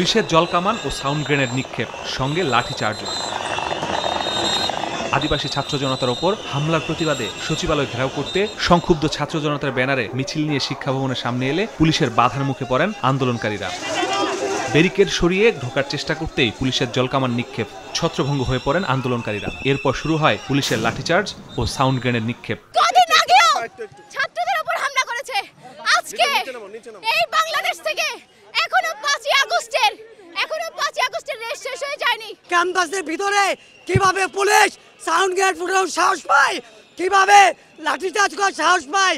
পুলিশের জলকামান ও sound grenade নিক্ষেপ, সঙ্গে লাঠিচার্জ। আদিবাসী ছাত্র জনতার ওপর হামলার প্রতিবাদে সচিবালয় ঘেরাও করতে সংক্ষুব্ধ ছাত্র জনতার ব্যানারে মিছিল নিয়ে শিক্ষা ভবনের সামনে এলে পুলিশের বাধার মুখে পড়েন আন্দোলনকারীরা। ব্যারিকেড সরিয়ে ঢোকার চেষ্টা করতেই পুলিশের জলকামান নিক্ষেপ, ছত্রভঙ্গ হয়ে পড়েন আন্দোলনকারীরা। এরপর শুরু হয় পুলিশের লাঠিচার্জ ও সাউন্ড গ্রেনেড নিক্ষেপ। ছাত্রদের উপর হামলা করেছে আজকে এই বাংলাদেশ থেকে। এখনো 5ই আগস্টের রেস শেষ হয়ে যায়নি। ক্যাম্পাসের ভিতরে কিভাবে পুলিশ সাউন্ড গ্রেনেড ফুটানোর সাহস পায়, কিভাবে লাঠিচার্জ করার সাহস পায়।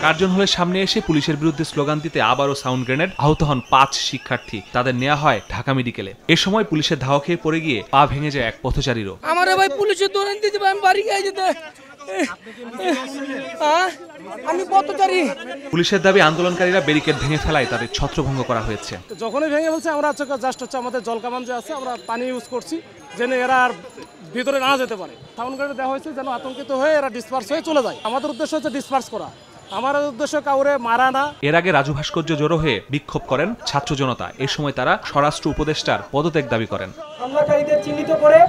কার্জন হলের সামনে এসে পুলিশের বিরুদ্ধে স্লোগান দিতে আবারও সাউন্ড গ্রেনেড, আহত হন 5 শিক্ষার্থী। তাদের নেওয়া হয় ঢাকা মেডিকেলে। এ সময় পুলিশের ধাওয়া খেয়ে পড়ে গিয়ে পা ভেঙে যায় এক পথচারীরও। আমার ভাই পুলিশের দৌড়ান দিতে আমি বাড়ি গিয়ে যেতে আমি পথচারী। পুলিশের দাবি আন্দোলনকারীরা ব্যারিকেড ভেঙে ফেলায় তাদের ছত্রভঙ্গ করা হয়েছে। যখনই ভেঙে ফেলছে আমরা জাস্ট আমাদের জলকামান যে আছে আমরা পানি ইউজ করছি যেন এরা আর ভিতরে না যেতে পারে। সাউন্ড গ্রেনেড দেওয়া হয়েছে যেন আতঙ্কিত হয়ে এরা ডিসপার্স হয়ে চলে যায়। আমাদের উদ্দেশ্য হচ্ছে ডিসপার্স করা, আমার উদ্দেশ্য কাউরে মারা না। এর আগে রাজু ভাস্কর্য জড়ো হয়ে বিক্ষোভ করেন ছাত্র জনতা। এ সময় তারা স্বরাষ্ট্র উপদেষ্টার পদত্যাগ দাবি করেন। হামলাকারীদের চিহ্নিত করে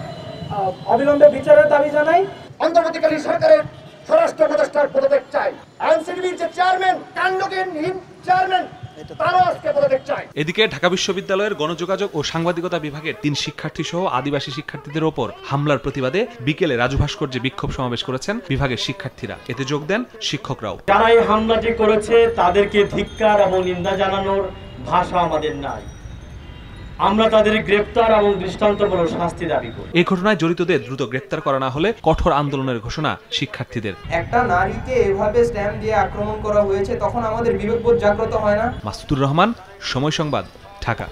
অবিলম্বে বিচারের দাবি জানাই। অন্তর্বর্তীকালীন সরকারের স্বরাষ্ট্র উপদেষ্টার পদত্যাগ চাই। আইনশৃঙ্খলার যে চেয়ারম্যান, কাণ্ডজ্ঞানহীন চেয়ারম্যান, তারও আজকে পদত্যাগ চাই। এদিকে ঢাকা বিশ্ববিদ্যালয়ের গণযোগাযোগ ও সাংবাদিকতা বিভাগের 3 শিক্ষার্থী সহ আদিবাসী শিক্ষার্থীদের ওপর হামলার প্রতিবাদে বিকেলে রাজু ভাস্কর্যে বিক্ষোভ সমাবেশ করেছেন বিভাগের শিক্ষার্থীরা। এতে যোগ দেন শিক্ষকরাও। যারা এই হামলাটি করেছে তাদেরকে ধিক্কার এবং নিন্দা জানানোর ভাষা আমাদের নাই। আমরা তাদের গ্রেফতার এবং দৃষ্টান্তমূলক শাস্তি দাবি করি। এই ঘটনায় জড়িতদের দ্রুত গ্রেফতার করা না হলে কঠোর আন্দোলনের ঘোষণা শিক্ষার্থীদের। একটা নারীকে এভাবে স্ট্যাম্প দিয়ে আক্রমণ করা হয়েছে, তখন আমাদের বিবেকবোধ জাগ্রত হয় না? মাসুদুর রহমান, সময় সংবাদ, ঢাকা।